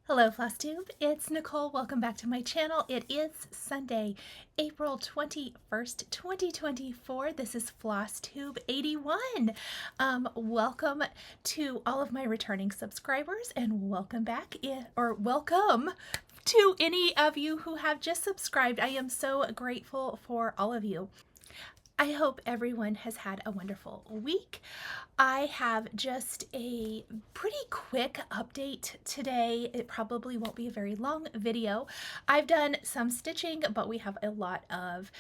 Hello Flosstube, it's Nicole. Welcome back to my channel. It is Sunday, April 21st, 2024. This is Flosstube 81. Welcome to all of my returning subscribers and welcome back welcome to any of you who have just subscribed. I am so grateful for all of you. I hope everyone has had a wonderful week. I have just a pretty quick update today. It probably won't be a very long video. I've done some stitching, but we have a lot of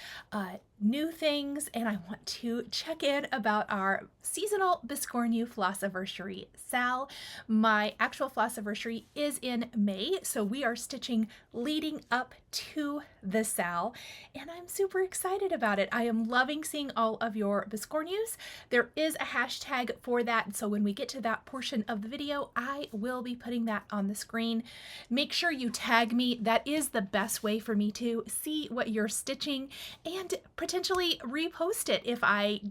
new things, and I want to check in about our seasonal BISCORNUS Flossiversary sal. My actual Flossiversary is in May, so we are stitching leading up to the sal, and I'm super excited about it. I am loving seeing all of your BISCORNUS. There is a hashtag for that, so when we get to that portion of the video, I will be putting that on the screen. Make sure you tag me. That is the best way for me to see what you're stitching and potentially repost it. If I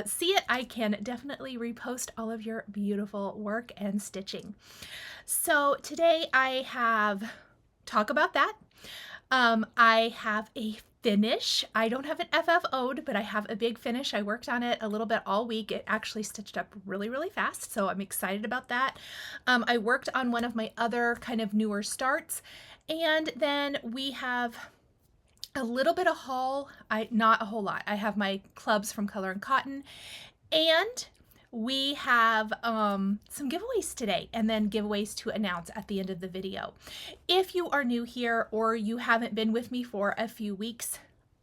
see it, I can definitely repost all of your beautiful work and stitching. So today I have talk about that. I have a finish. I don't have an FFO'd, but I have a big finish. I worked on it a little bit all week. It actually stitched up really, really fast, so I'm excited about that. I worked on one of my other kind of newer starts, and then we have a little bit of haul. Not a whole lot. I have my clubs from Color and Cotton, and we have some giveaways today, and then giveaways to announce at the end of the video. If you are new here or you haven't been with me for a few weeks,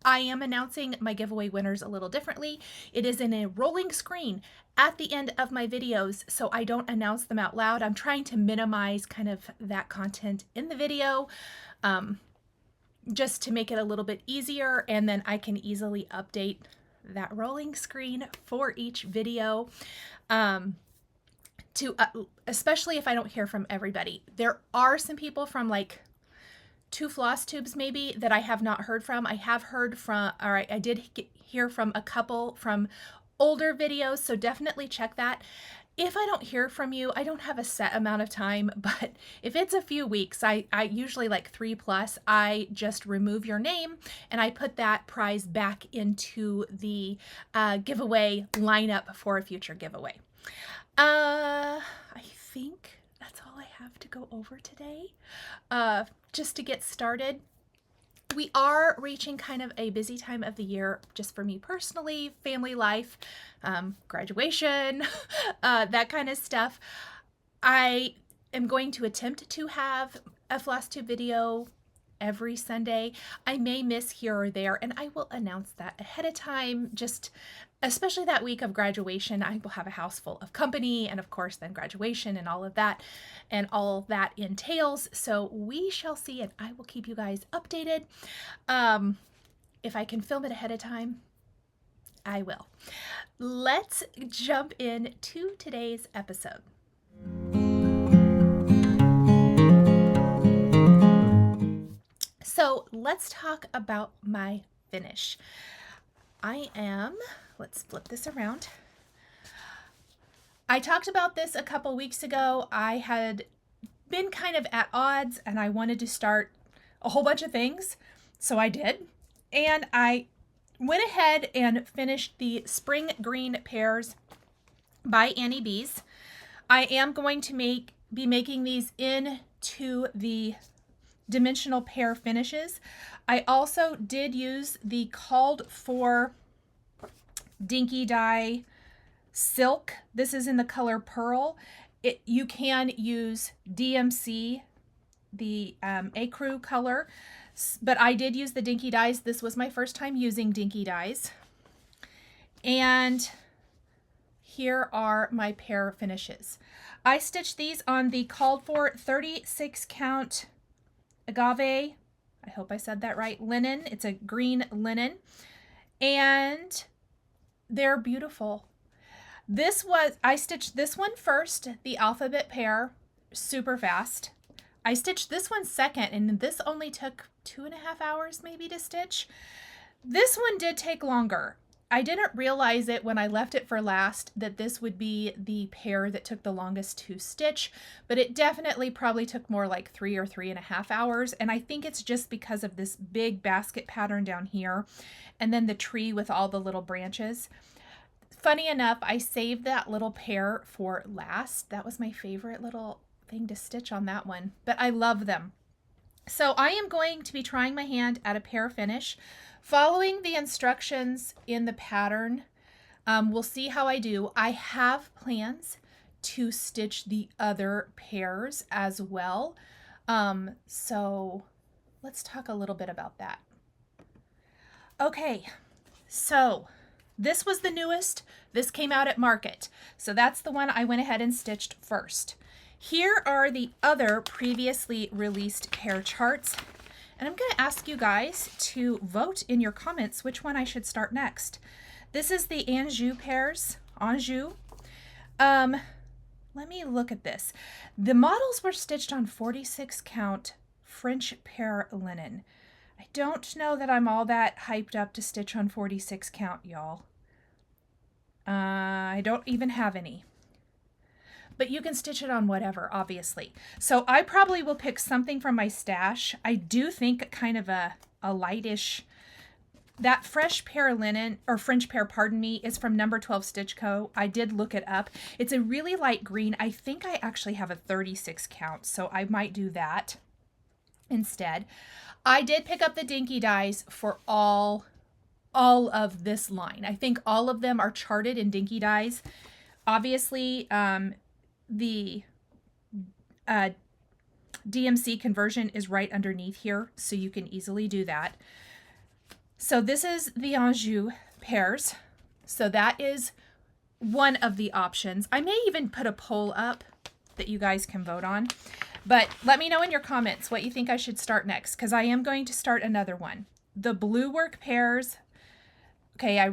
I am announcing my giveaway winners a little differently. It is in a rolling screen at the end of my videos, so I don't announce them out loud. I'm trying to minimize kind of that content in the video, just to make it a little bit easier, and then I can easily update that rolling screen for each video, especially if I don't hear from everybody. There are some people from like 2 Flosstubes maybe that I have not heard from. I have heard from, all right, I did hear from a couple from older videos, so definitely check that. If I don't hear from you, I don't have a set amount of time, but if it's a few weeks, I usually like 3+, I just remove your name and I put that prize back into the giveaway lineup for a future giveaway. I think that's all I have to go over today. Just to get started, we are reaching kind of a busy time of the year just for me personally, family life, graduation, that kind of stuff. I am going to attempt to have a Flosstube video every Sunday. I may miss here or there, and I will announce that ahead of time. Just especially that week of graduation, I will have a house full of company, and of course then graduation and all of that entails. So we shall see, and I will keep you guys updated. If I can film it ahead of time, I will. Let's jump into today's episode. So let's talk about my finish. Let's flip this around. I talked about this a couple weeks ago. I had been kind of at odds and I wanted to start a whole bunch of things. So I did. And I went ahead and finished the Spring Green Pears by Annie B's. I am going to be making these into the dimensional pear finishes. I also did use the called for Dinky dye silk. This is in the color Pearl. You can use DMC, the ecru color, but I did use the Dinky dyes. This was my first time using Dinky dyes. And here are my pear finishes. I stitched these on the called for 36 count Agave, I hope I said that right, linen. It's a green linen, and they're beautiful. I stitched this one first, the alphabet pear, super fast. I stitched this one second, and this only took 2.5 hours maybe to stitch. This one did take longer. I didn't realize it when I left it for last that this would be the pair that took the longest to stitch, but it definitely probably took more like 3 or 3.5 hours. And I think it's just because of this big basket pattern down here and then the tree with all the little branches. Funny enough, I saved that little pair for last. That was my favorite little thing to stitch on that one, but I love them. So I am going to be trying my hand at a pear finish, following the instructions in the pattern. We'll see how I do. I have plans to stitch the other pears as well. So let's talk a little bit about that. Okay, so this was the newest. This came out at market. So that's the one I went ahead and stitched first. Here are the other previously released pear charts. And I'm going to ask you guys to vote in your comments which one I should start next. This is the Anjou pears. Anjou. Let me look at this. The models were stitched on 46 count French pear linen. I don't know that I'm all that hyped up to stitch on 46 count, y'all. I don't even have any. But you can stitch it on whatever, obviously. So I probably will pick something from my stash. I do think kind of a lightish, that fresh pear linen, or French pear, pardon me, is from Number 12 Stitch Co. I did look it up. It's a really light green. I think I actually have a 36 count, so I might do that instead. I did pick up the Dinky dies for all of this line. I think all of them are charted in Dinky dies. Obviously, the DMC conversion is right underneath here, so you can easily do that. So this is the Anjou pears. So that is one of the options. I may even put a poll up that you guys can vote on. But let me know in your comments what you think I should start next, because I am going to start another one. The blue work pears. Okay, I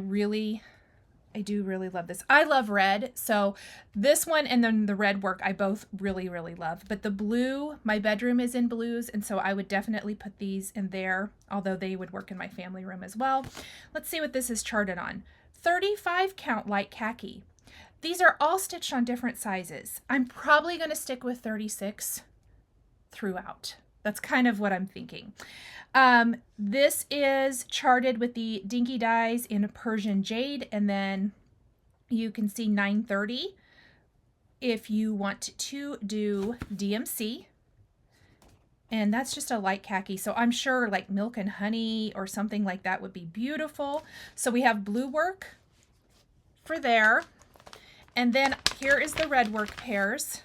do really love this. I love red, so this one and then the red work I both really, really love. But the blue, my bedroom is in blues, and so I would definitely put these in there, although they would work in my family room as well. Let's see what this is charted on. 35 count light khaki. These are all stitched on different sizes. I'm probably going to stick with 36 throughout. That's kind of what I'm thinking. This is charted with the Dinky dies in Persian Jade, and then you can see 930 if you want to do DMC. And that's just a light khaki, so I'm sure like milk and honey or something like that would be beautiful. So we have blue work for there. And then here is the red work pears.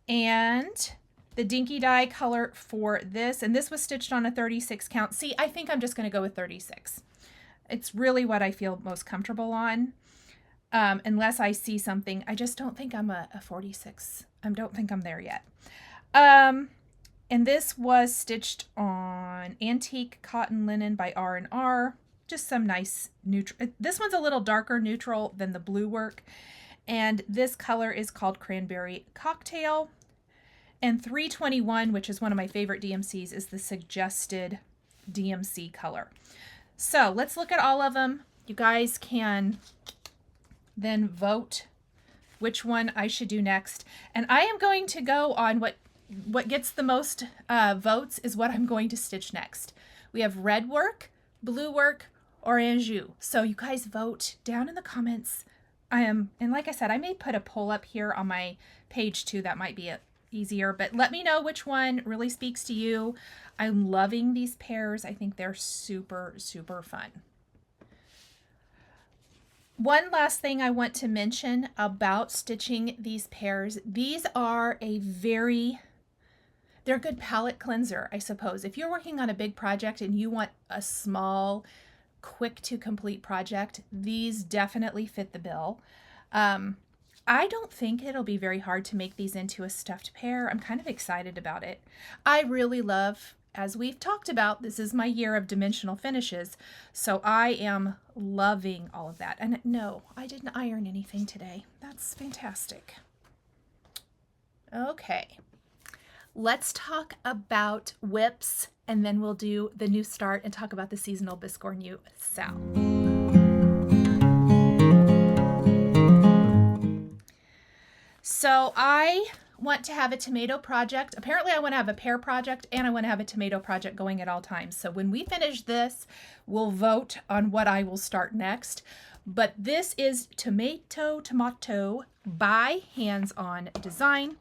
And the Dinky dye color for this, and this was stitched on a 36 count. See, I think I'm just going to go with 36. It's really what I feel most comfortable on, unless I see something. I just don't think I'm a 46. I don't think I'm there yet. And this was stitched on antique cotton linen by R&R. Just some nice neutral. This one's a little darker neutral than the blue work, and this color is called Cranberry Cocktail. And 321, which is one of my favorite DMCs, is the suggested DMC color. So let's look at all of them. You guys can then vote which one I should do next. And I am going to go on what gets the most votes is what I'm going to stitch next. We have red work, blue work, or Anjou. So you guys vote down in the comments. And like I said, I may put a poll up here on my page too. That might be easier, but let me know which one really speaks to you. I'm loving these pears. I think they're super, super fun. One last thing I want to mention about stitching these pears. These are they're a good palette cleanser, I suppose. If you're working on a big project and you want a small, quick to complete project, these definitely fit the bill. I don't think it'll be very hard to make these into a stuffed pear. I'm kind of excited about it. I really love, as we've talked about, this is my year of dimensional finishes, so I am loving all of that. And no, I didn't iron anything today. That's fantastic. Okay, let's talk about whips, and then we'll do the new start and talk about the seasonal Biscornu sow. So I want to have a tomato project. Apparently I want to have a pear project and I want to have a tomato project going at all times. So when we finish this, we'll vote on what I will start next. But this is Tomato by Hands On Design.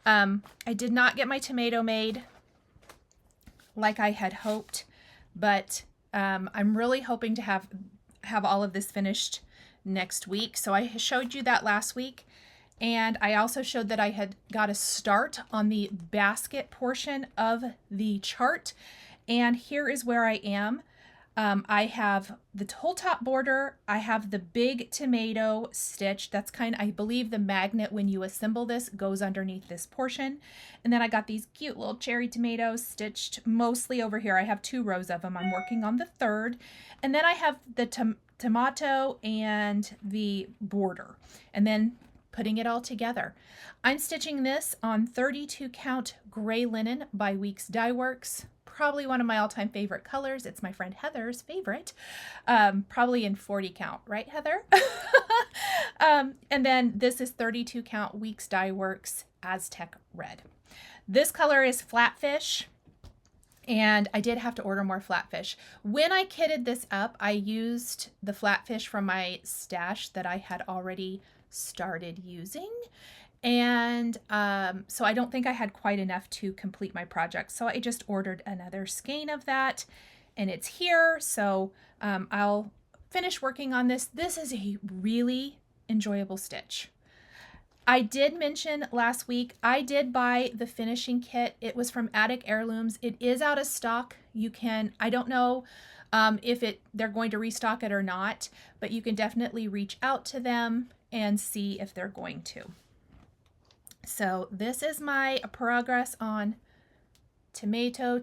I did not get my tomato made like I had hoped, but I'm really hoping to have all of this finished next week. So I showed you that last week. And I also showed that I had got a start on the basket portion of the chart. And here is where I am. I have the whole top border. I have the big tomato stitch. That's I believe the magnet when you assemble this goes underneath this portion. And then I got these cute little cherry tomatoes stitched mostly over here. I have 2 rows of them. I'm working on the 3rd. And then I have the tomato and the border. And then putting it all together. I'm stitching this on 32 count gray linen by Weeks Dye Works. Probably one of my all-time favorite colors. It's my friend Heather's favorite. Probably in 40 count, right, Heather? And then this is 32 count Weeks Dye Works Aztec Red. This color is Flatfish, and I did have to order more Flatfish. When I kitted this up, I used the Flatfish from my stash that I had already started using, and so I don't think I had quite enough to complete my project, so I just ordered another skein of that, and it's here. So I'll finish working on this. This is a really enjoyable stitch. I did mention last week I did buy the finishing kit. It was from Attic Heirlooms. It is out of stock. You can, I don't know if they're going to restock it or not, but you can definitely reach out to them and see if they're going to. So this is my progress on Tomato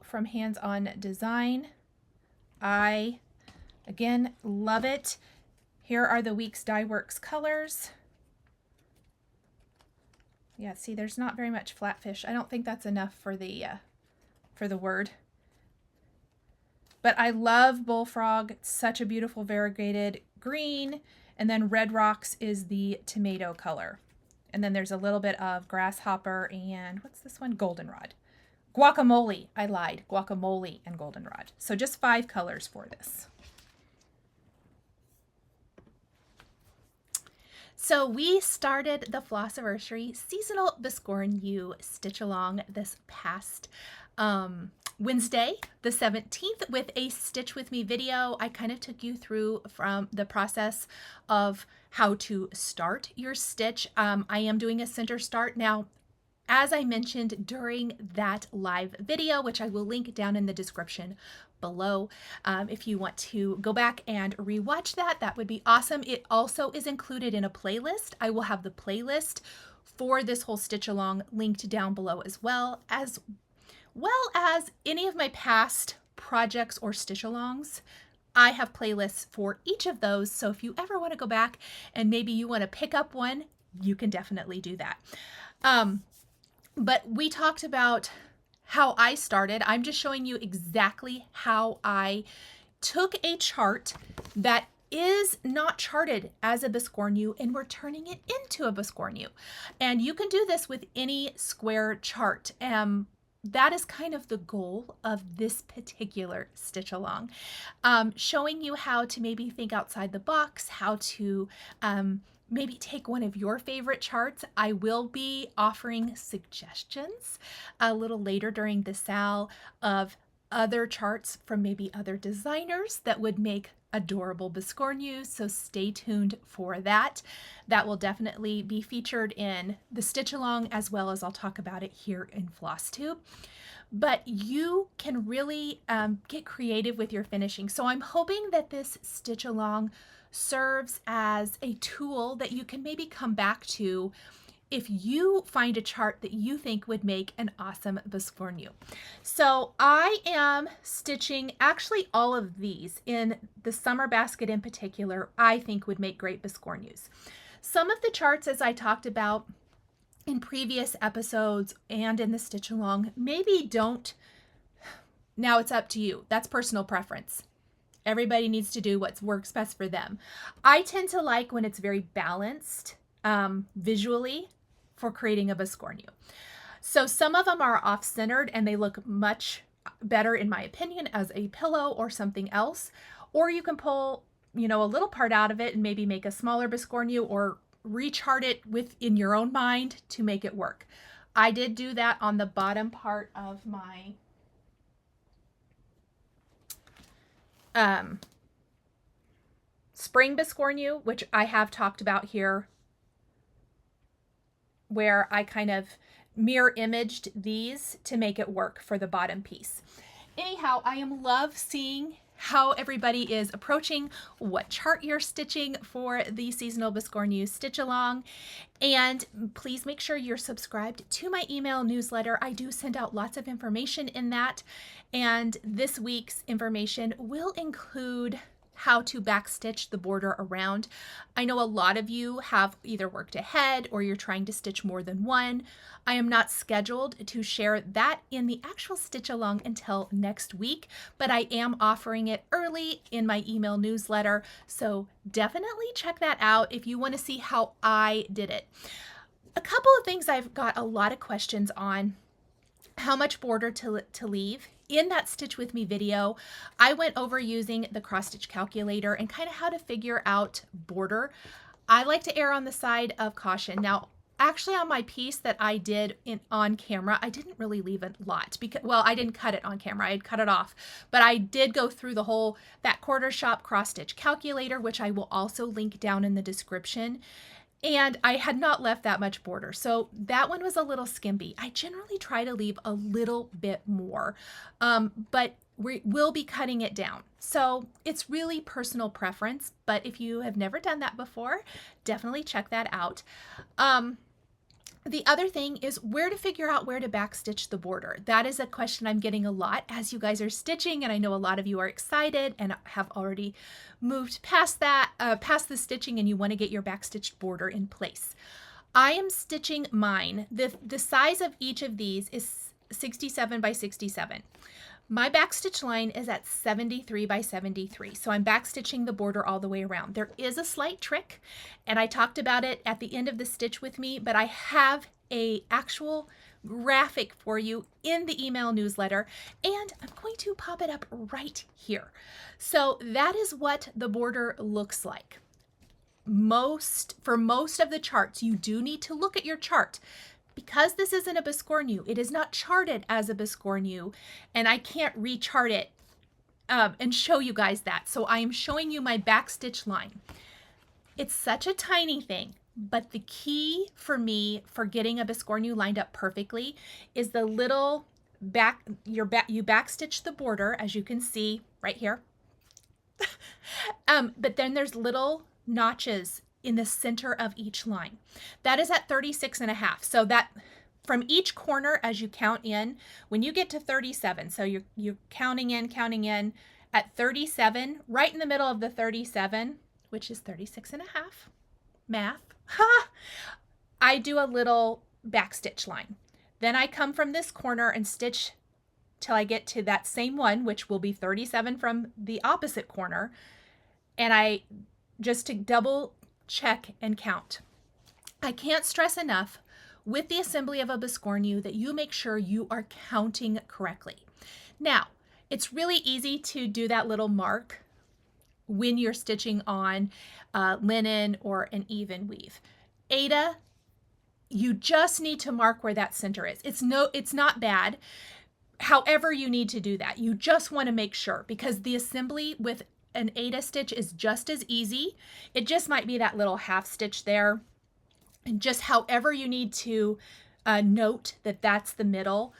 from Hands On Design. I, again, love it. Here are the Weeks Dye Works colors. Yeah, see, there's not very much Flatfish. I don't think that's enough for the word. But I love Bullfrog. It's such a beautiful variegated green. And then Red Rocks is the tomato color. And then there's a little bit of Grasshopper and what's this one? Goldenrod. Guacamole. I lied. Guacamole and Goldenrod. So just 5 colors for this. So we started the Flossiversary seasonal Biscornu stitch along this past Wednesday, the 17th, with a Stitch With Me video. I kind of took you through from the process of how to start your stitch. I am doing a center start now. As I mentioned during that live video, which I will link down in the description below, if you want to go back and rewatch that, that would be awesome. It also is included in a playlist. I will have the playlist for this whole stitch along linked down below, as well as any of my past projects or stitch alongs. I have playlists for each of those, so if you ever want to go back and maybe you want to pick up one, you can definitely do that. But we talked about how I started. I'm just showing you exactly how I took a chart that is not charted as a Biscornu and we're turning it into a Biscornu. And you can do this with any square chart. That is kind of the goal of this particular stitch along, showing you how to maybe think outside the box, how to maybe take one of your favorite charts. I will be offering suggestions a little later during the sale of other charts from maybe other designers that would make adorable Biscornus, so stay tuned for that. That will definitely be featured in the stitch along, as well as I'll talk about it here in Flosstube. But you can really get creative with your finishing. So I'm hoping that this stitch along serves as a tool that you can maybe come back to if you find a chart that you think would make an awesome Biscornu. So I am stitching actually all of these in the summer basket in particular, I think would make great Biscornus. Some of the charts, as I talked about in previous episodes and in the stitch along, maybe don't. Now it's up to you. That's personal preference. Everybody needs to do what works best for them. I tend to like when it's very balanced visually for creating a biscornu. So some of them are off-centered and they look much better, in my opinion, as a pillow or something else. Or you can pull, a little part out of it and maybe make a smaller biscornu or rechart it within your own mind to make it work. I did do that on the bottom part of my spring biscornu, which I have talked about here, where I kind of mirror imaged these to make it work for the bottom piece. Anyhow, I love seeing how everybody is approaching, what chart you're stitching for the seasonal biscornu stitch along. And please make sure you're subscribed to my email newsletter. I do send out lots of information in that. And this week's information will include how to backstitch the border around. I know a lot of you have either worked ahead or you're trying to stitch more than one. I am not scheduled to share that in the actual stitch along until next week, but I am offering it early in my email newsletter. So definitely check that out if you want to see how I did it. A couple of things I've got a lot of questions on: how much border to leave. In that Stitch With Me video, I went over using the cross stitch calculator and kind of how to figure out border. I like to err on the side of caution. Now, actually on my piece that I did on camera, I didn't really leave a lot because, well, I didn't cut it on camera. I had cut it off, but I did go through that quarter shop cross stitch calculator, which I will also link down in the description. And I had not left that much border. So that one was a little skimpy. I generally try to leave a little bit more, but we will be cutting it down. So it's really personal preference, but if you have never done that before, definitely check that out. The other thing is where to figure out where to backstitch the border. That is a question I'm getting a lot as you guys are stitching, and I know a lot of you are excited and have already moved past that, past the stitching, and you want to get your backstitched border in place. I am stitching mine. The size of each of these is 67 by 67. My backstitch line is at 73 by 73, so I'm backstitching the border all the way around. There is a slight trick, and I talked about it at the end of the Stitch With Me, but I have a actual graphic for you in the email newsletter, and I'm going to pop it up right here. So that is what the border looks like. For most of the charts, you do need to look at your chart. Because this isn't a biscornu, it is not charted as a biscornu, and I can't rechart it and show you guys that. So I am showing you my backstitch line. It's such a tiny thing, but the key for me for getting a biscornu lined up perfectly is the little you backstitch the border, as you can see right here. But then there's little notches in the center of each line. That is at 36.5. So that from each corner, as you count in, when you get to 37, so you're counting in at 37, right in the middle of the 37, which is 36.5, math, I do a little backstitch line. Then I come from this corner and stitch till I get to that same one, which will be 37 from the opposite corner. And I just to double check and count. I can't stress enough with the assembly of a biscornu that you make sure you are counting correctly. Now, it's really easy to do that little mark when you're stitching on linen or an even weave. Aida, you just need to mark where that center is. It's not bad. However, you need to do that. You just want to make sure, because the assembly with an Aida stitch is just as easy. It just might be that little half stitch there. And just however you need to note that that's the middle.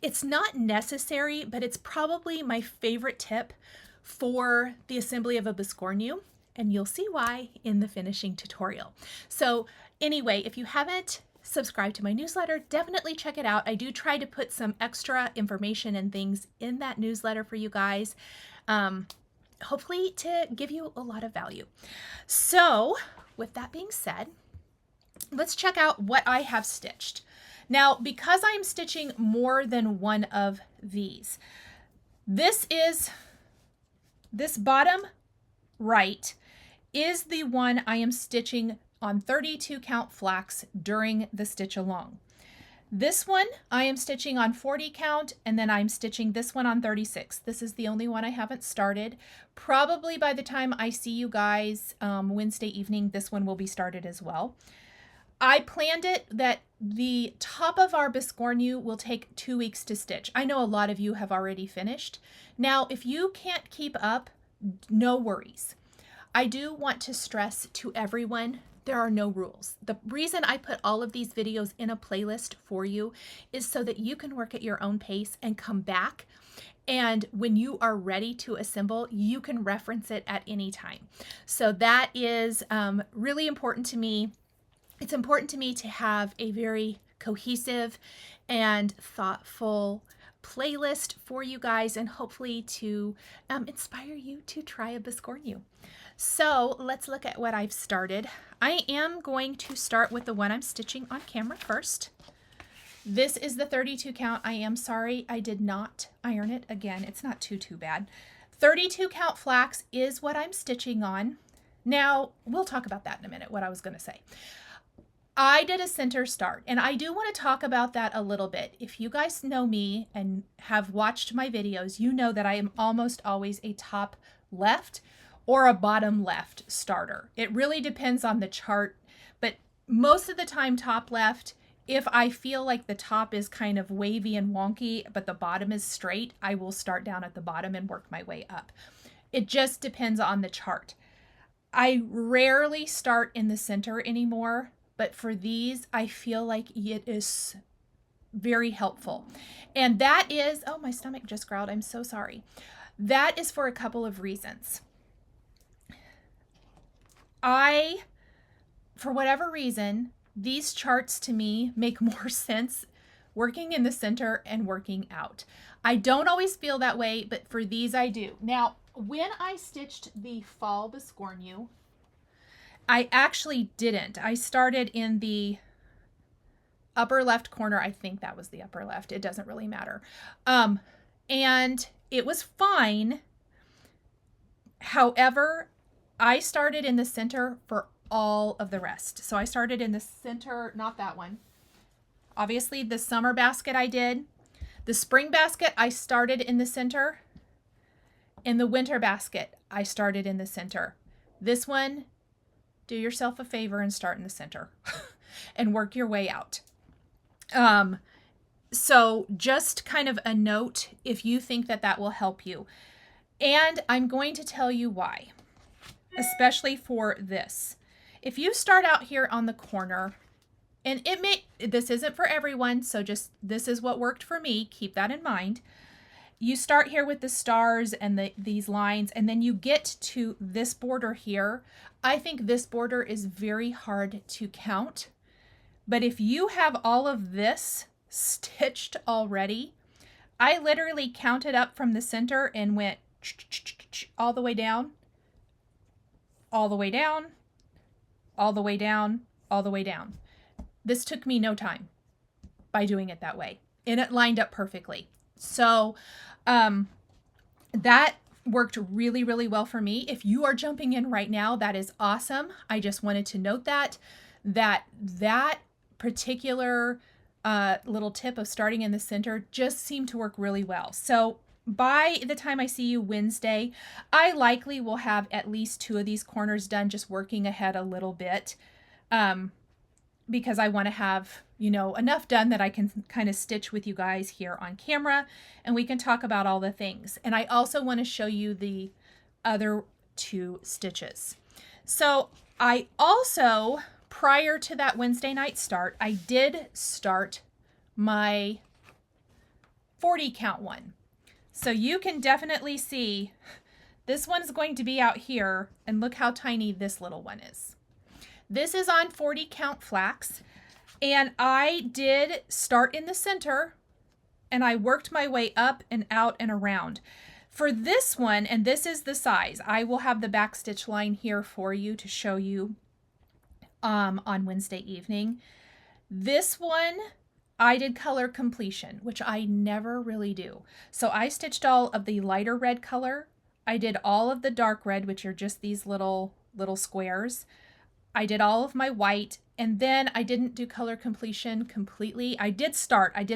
It's not necessary, but it's probably my favorite tip for the assembly of a biscornu, and you'll see why in the finishing tutorial. So anyway, if you haven't subscribed to my newsletter, definitely check it out. I do try to put some extra information and things in that newsletter for you guys. Hopefully to give you a lot of value. So with that being said, let's check out what I have stitched. Now, because I'm stitching more than one of these, this bottom right is the one I am stitching on 32 count flax during the stitch along. This one I am stitching on 40 count, and then I'm stitching this one on 36. This is the only one I haven't started. Probably by the time I see you guys Wednesday evening, this one will be started as well. I planned it that the top of our Biscornu will take 2 weeks to stitch. I know a lot of you have already finished. Now, if you can't keep up, no worries. I do want to stress to everyone, there are no rules. The reason I put all of these videos in a playlist for you is so that you can work at your own pace and come back. And when you are ready to assemble, you can reference it at any time. So that is really important to me. It's important to me to have a very cohesive and thoughtful playlist for you guys, and hopefully to inspire you to try a Biscornu. So let's look at what I've started. I am going to start with the one I'm stitching on camera first. This is the 32 count. I am sorry I did not iron it. Again, it's not too bad. 32 count flax is what I'm stitching on. Now, we'll talk about that in a minute, what I was going to say. I did a center start, and I do want to talk about that a little bit. If you guys know me and have watched my videos, you know that I am almost always a top left or a bottom left starter. It really depends on the chart, but most of the time top left. If I feel like the top is kind of wavy and wonky, but the bottom is straight, I will start down at the bottom and work my way up. It just depends on the chart. I rarely start in the center anymore, but for these, I feel like it is very helpful. And that is, oh, my stomach just growled. I'm so sorry. That is for a couple of reasons. For whatever reason, these charts to me make more sense working in the center and working out. I don't always feel that way, but for these I do. Now, when I stitched the fall Biscornu, I actually didn't. I started in the upper left corner. I think that was the upper left. It doesn't really matter. And it was fine. However, I started in the center for all of the rest. So I started in the center, not that one. Obviously, the summer basket I did. The spring basket, I started in the center. In the winter basket, I started in the center. This one, do yourself a favor and start in the center and work your way out. So just kind of a note if you think that that will help you. And I'm going to tell you why, especially for this. If you start out here on the corner, and this isn't for everyone, so just this is what worked for me. Keep that in mind. You start here with the stars and these lines, and then you get to this border here. I think this border is very hard to count, but if you have all of this stitched already, I literally counted up from the center and went all the way down, all the way down, all the way down, all the way down. This took me no time by doing it that way, and it lined up perfectly. So that worked really, really well for me. If you are jumping in right now, that is awesome. I just wanted to note that particular little tip of starting in the center just seemed to work really well. So by the time I see you Wednesday, I likely will have at least 2 of these corners done, just working ahead a little bit, because I want to have, enough done that I can kind of stitch with you guys here on camera, and we can talk about all the things. And I also want to show you the other 2 stitches. So I also, prior to that Wednesday night start, I did start my 40 count one. So you can definitely see this one's going to be out here, and look how tiny this little one is. This is on 40 count flax, and I did start in the center, and I worked my way up and out and around. For this one, and this is the size, I will have the back stitch line here for you to show you on Wednesday evening. This one, I did color completion, which I never really do. So I stitched all of the lighter red color. I did all of the dark red, which are just these little squares. I did all of my white, and then I didn't do color completion completely. I did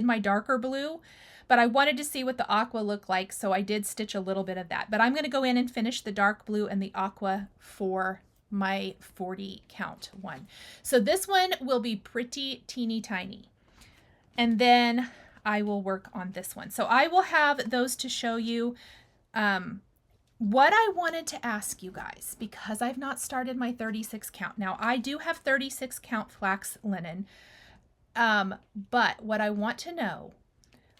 my darker blue, but I wanted to see what the aqua looked like, so I did stitch a little bit of that. But I'm going to go in and finish the dark blue and the aqua for my 40 count one. So this one will be pretty teeny tiny. And then I will work on this one. So I will have those to show you. What I wanted to ask you guys, because I've not started my 36 count. Now I do have 36 count flax linen. But what I want to know,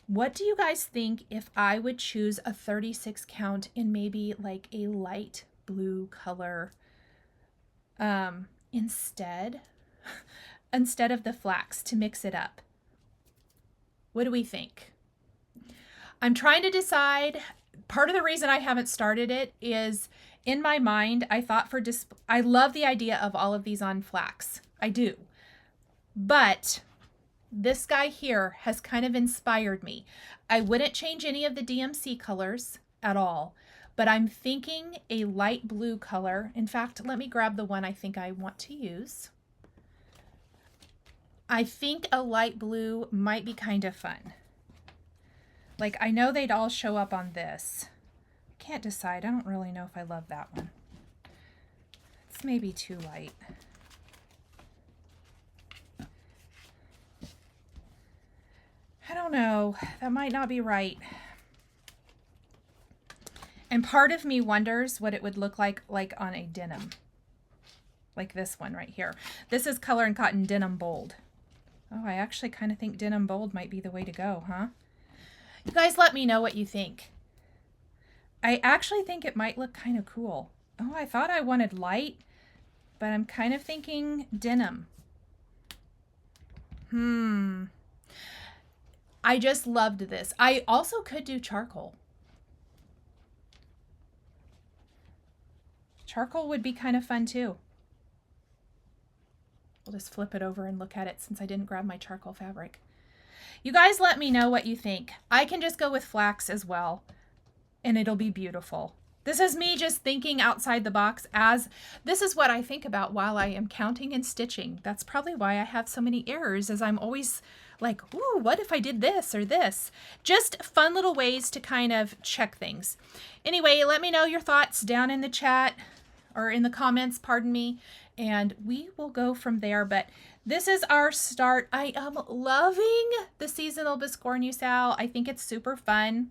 what do you guys think if I would choose a 36 count in maybe like a light blue color instead of the flax to mix it up? What do we think? I'm trying to decide. Part of the reason I haven't started it is in my mind, I thought I love the idea of all of these on flax. I do. But this guy here has kind of inspired me. I wouldn't change any of the DMC colors at all, but I'm thinking a light blue color. In fact, let me grab the one I think I want to use. I think a light blue might be kind of fun. Like, I know they'd all show up on this. Can't decide. I don't really know if I love that one. It's maybe too light. I don't know. That might not be right. And part of me wonders what it would look like on a denim. Like this one right here. This is Color and Cotton Denim Bold. Oh, I actually kind of think Denim Bold might be the way to go, huh? You guys let me know what you think. I actually think it might look kind of cool. Oh, I thought I wanted light, but I'm kind of thinking denim. I just loved this. I also could do charcoal. Charcoal would be kind of fun too. We'll just flip it over and look at it since I didn't grab my charcoal fabric. You guys let me know what you think. I can just go with flax as well, and it'll be beautiful. This is me just thinking outside the box, as this is what I think about while I am counting and stitching. That's probably why I have so many errors, as I'm always like, ooh, what if I did this or this? Just fun little ways to kind of check things. Anyway, let me know your thoughts down in the chat or in the comments, pardon me, and we will go from there. But this is our start. I am loving the seasonal BISCORNUS owl. I think it's super fun.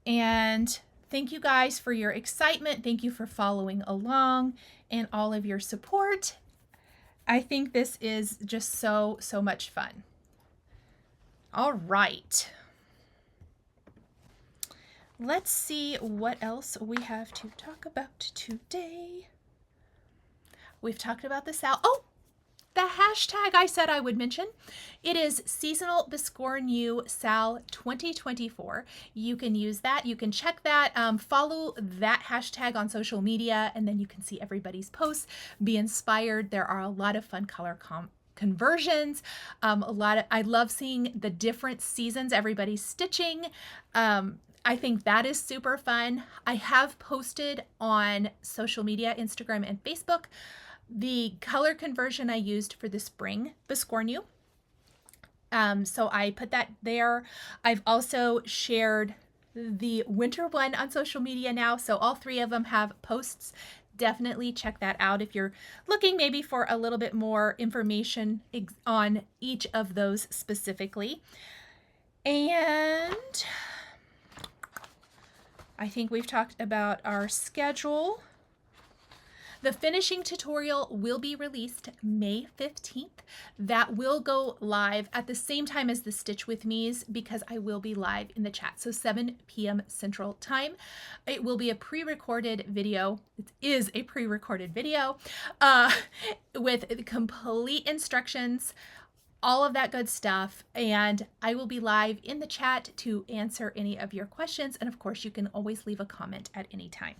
And thank you guys for your excitement. Thank you for following along and all of your support. I think this is just so much fun. All right. Let's see what else we have to talk about today. We've talked about the sal. Oh, the hashtag I said I would mention. It is Seasonal BISCORNUS Sal 2024. You can use that. You can check that. Follow that hashtag on social media, and then you can see everybody's posts. Be inspired. There are a lot of fun color conversions. I love seeing the different seasons everybody's stitching. I think that is super fun. I have posted on social media, Instagram and Facebook, the color conversion I used for the spring BISCORNUS. So I put that there. I've also shared the winter one on social media now. So all three of them have posts. Definitely check that out if you're looking maybe for a little bit more information on each of those specifically. And I think we've talked about our schedule. The finishing tutorial will be released May 15th. That will go live at the same time as the Stitch With Me's, because I will be live in the chat. So 7 p.m. Central Time. It will be a pre-recorded video. It is a pre-recorded video with complete instructions, all of that good stuff. And I will be live in the chat to answer any of your questions. And of course, you can always leave a comment at any time.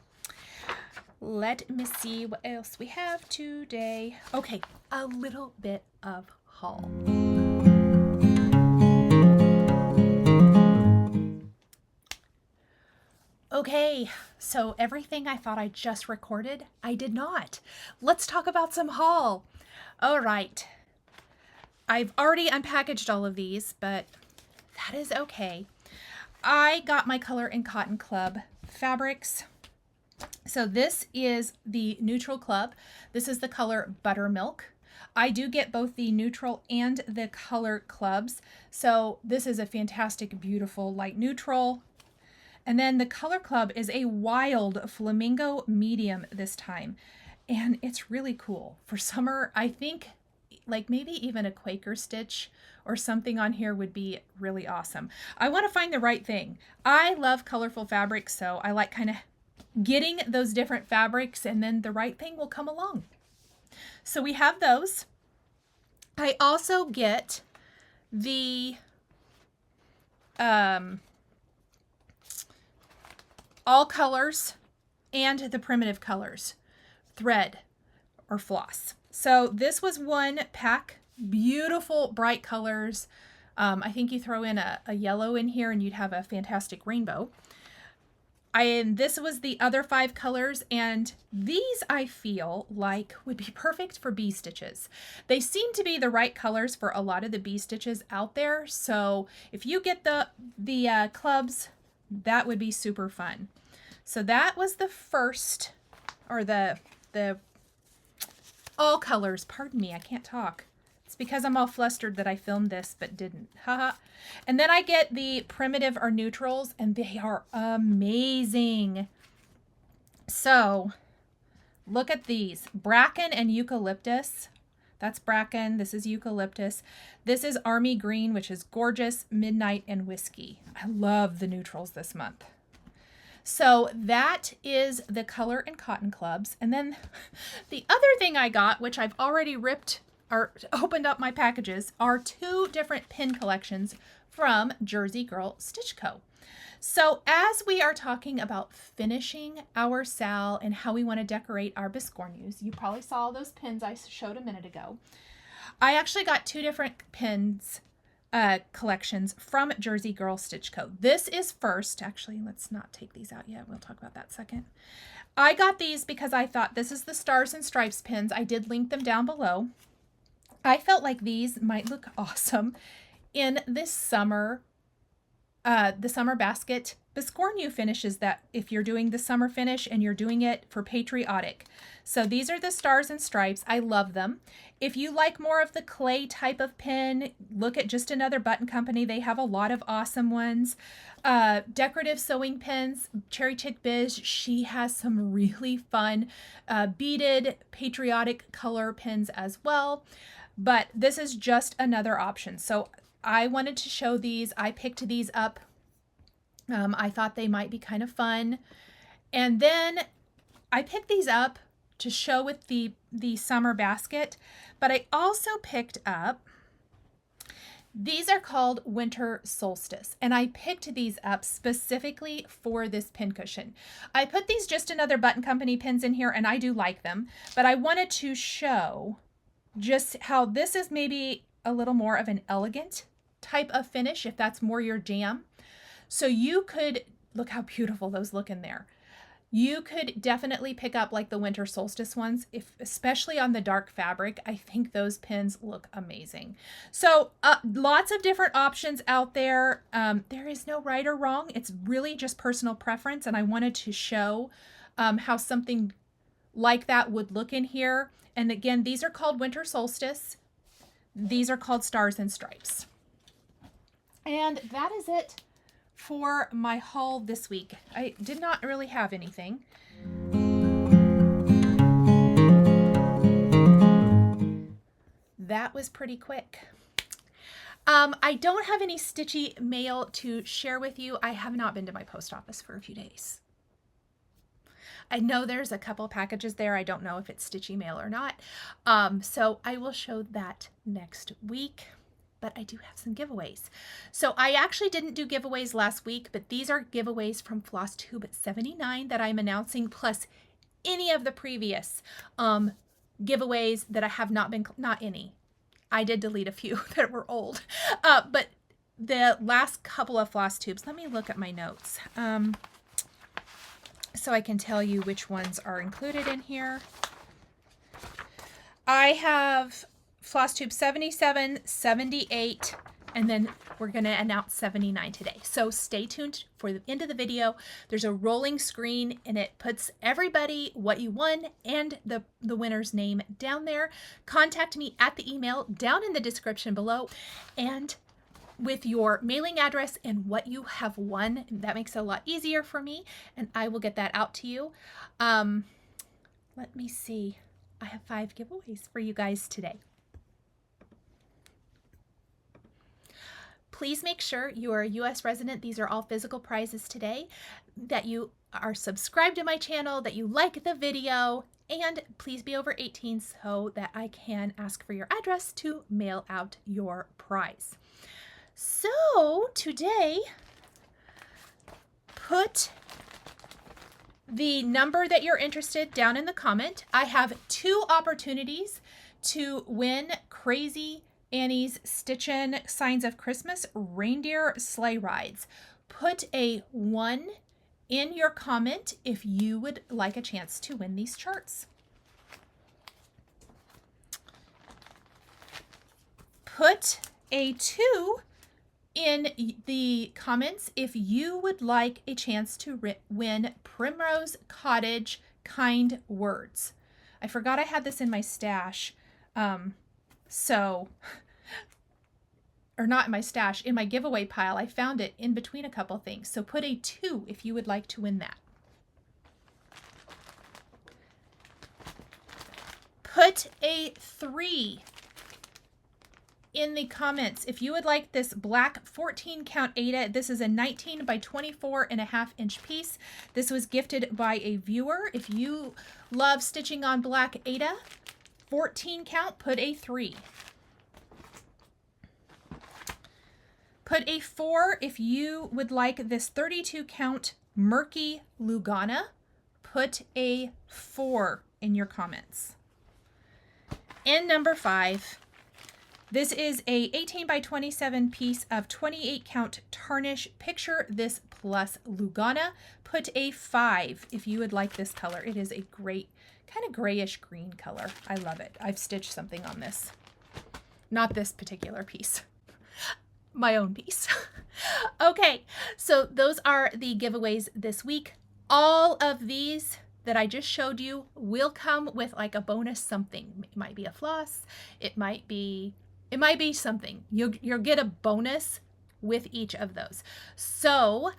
Let me see what else we have today. Okay, a little bit of haul. Okay, so everything I thought I just recorded, I did not. Let's talk about some haul. All right. I've already unpackaged all of these, but that is okay. I got my Color and Cotton Club fabrics. So this is the neutral club. This is the color Buttermilk. I do get both the neutral and the color clubs. So this is a fantastic, beautiful light neutral. And then the color club is a wild flamingo medium this time. And it's really cool. For summer, I think like maybe even a Quaker stitch or something on here would be really awesome. I want to find the right thing. I love colorful fabrics, so I like kind of getting those different fabrics, and then the right thing will come along. So we have those. I also get the all colors and the primitive colors thread or floss. So this was one pack, beautiful bright colors. I think you throw in a yellow in here and you'd have a fantastic rainbow. And this was the other 5 colors, and these I feel like would be perfect for bee stitches. They seem to be the right colors for a lot of the bee stitches out there. So if you get the clubs, that would be super fun. So that was the first, or the all colors. Pardon me, I can't talk. It's because I'm all flustered that I filmed this but didn't. Haha. And then I get the primitive or neutrals, and they are amazing. So look at these. Bracken and eucalyptus. That's bracken. This is eucalyptus. This is army green, which is gorgeous. Midnight and whiskey. I love the neutrals this month. So that is the Color and Cotton Clubs. And then the other thing I got, which I've already ripped or opened up my packages, are 2 different pin collections from Jersey Girl Stitch Co. So as we are talking about finishing our sal and how we want to decorate our BISCORNUS, you probably saw those pins I showed a minute ago. I actually got 2 different pins collections from Jersey Girl Stitch Co. This is first. Actually, let's not take these out yet. We'll talk about that second. I got these because I thought this is the Stars and Stripes pins. I did link them down below. I felt like these might look awesome in this summer, the summer basket. BISCORNU finishes that if you're doing the summer finish and you're doing it for patriotic. So these are the Stars and Stripes. I love them. If you like more of the clay type of pin, look at Just Another Button Company. They have a lot of awesome ones. Decorative sewing pins, Cherry Chick Biz, she has some really fun beaded patriotic color pins as well. But this is just another option. So I wanted to show these. I picked these up. I thought they might be kind of fun. And then I picked these up to show with the summer basket. But I also picked up, these are called Winter Solstice. And I picked these up specifically for this pincushion. I put these Just Another Button Company pins in here, and I do like them. But I wanted to show just how this is maybe a little more of an elegant type of finish, if that's more your jam. So you could, look how beautiful those look in there. You could definitely pick up like the Winter Solstice ones, especially on the dark fabric. I think those pins look amazing. So lots of different options out there. There is no right or wrong. It's really just personal preference. And I wanted to show how something like that would look in here. And again, these are called Winter Solstice. These are called Stars and Stripes. And that is it for my haul this week. I did not really have anything. That was pretty quick. I don't have any stitchy mail to share with you. I have not been to my post office for a few days. I know there's a couple packages there. I don't know if it's stitchy mail or not. So I will show that next week. But I do have some giveaways. So I actually didn't do giveaways last week, but these are giveaways from Flosstube 79 that I'm announcing, plus any of the previous giveaways that I have not been, not any. I did delete a few that were old, but the last couple of floss tubes, let me look at my notes so I can tell you which ones are included in here. I have floss tube 77, 78, and then we're going to announce 79 today. So stay tuned for the end of the video. There's a rolling screen and it puts everybody, what you won, and the winner's name down there. Contact me at the email down in the description below, and with your mailing address and what you have won. That makes it a lot easier for me, and I will get that out to you. Let me see. I have 5 giveaways for you guys today. Please make sure you are a U.S. resident. These are all physical prizes today. That you are subscribed to my channel, that you like the video, and please be over 18 so that I can ask for your address to mail out your prize. So today, put the number that you're interested down in the comment. I have 2 opportunities to win Crazy Annie's Stitchin' Signs of Christmas reindeer sleigh rides. Put a 1 in your comment if you would like a chance to win these charts. Put a 2 in the comments if you would like a chance to win Primrose Cottage Kind Words. I forgot I had this in my stash. Or not in my stash, in my giveaway pile. I found it in between a couple things. So put a 2 if you would like to win that. Put a 3 in the comments if you would like this black 14 count Aida. This is a 19 by 24.5 inch piece. This was gifted by a viewer. If you love stitching on black Aida, 14 count, put a 3. Put a 4 if you would like this 32 count Murky Lugana. Put a 4 in your comments. And number 5, this is a 18 by 27 piece of 28 count tarnish. Picture This Plus Lugana. Put a 5 if you would like this color. It is a great kind of grayish green color. I love it. I've stitched something on this. Not this particular piece. My own piece. Okay, so those are the giveaways this week. All of these that I just showed you will come with like a bonus something. It might be a floss. It might be something. You'll get a bonus with each of those. So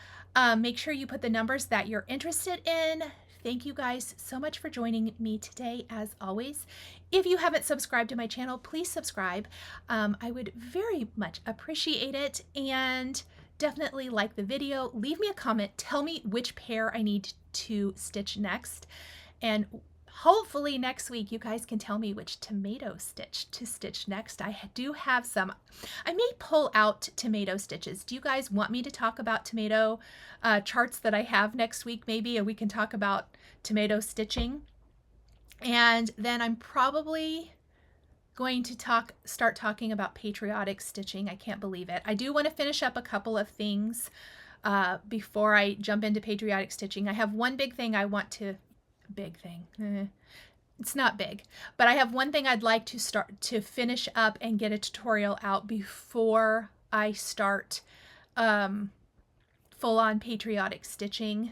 make sure you put the numbers that you're interested in. Thank you guys so much for joining me today, as always. If you haven't subscribed to my channel, please subscribe. I would very much appreciate it, and definitely like the video. Leave me a comment. Tell me which pair I need to stitch next, and hopefully next week you guys can tell me which tomato stitch to stitch next. I do have some. I may pull out tomato stitches. Do you guys want me to talk about tomato charts that I have next week maybe, and we can talk about tomato stitching? And then I'm probably going to start talking about patriotic stitching. I can't believe it. I do want to finish up a couple of things before I jump into patriotic stitching. I have one big thing I want to it's not big, but I have one thing I'd like to start to finish up and get a tutorial out before I start full-on patriotic stitching,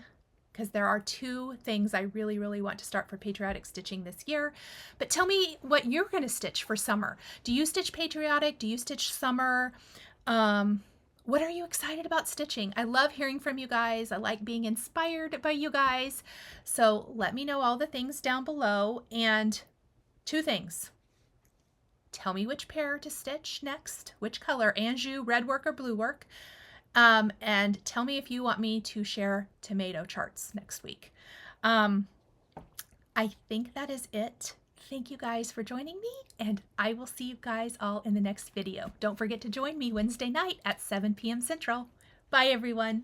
because there are 2 things I really, really want to start for patriotic stitching this year. But tell me what you're going to stitch for summer. Do you stitch patriotic? Do you stitch summer? What are you excited about stitching? I love hearing from you guys. I like being inspired by you guys. So let me know all the things down below. And 2 things. Tell me which pair to stitch next, which color, Anjou, red work or blue work. And tell me if you want me to share tomato charts next week. I think that is it. Thank you guys for joining me, and I will see you guys all in the next video. Don't forget to join me Wednesday night at 7 p.m. Central. Bye, everyone.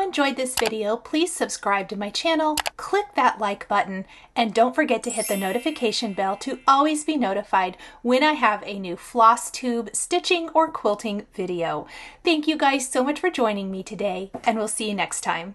enjoyed this video, please subscribe to my channel, click that like button, and don't forget to hit the notification bell to always be notified when I have a new Flosstube stitching or quilting video. Thank you guys so much for joining me today, and we'll see you next time.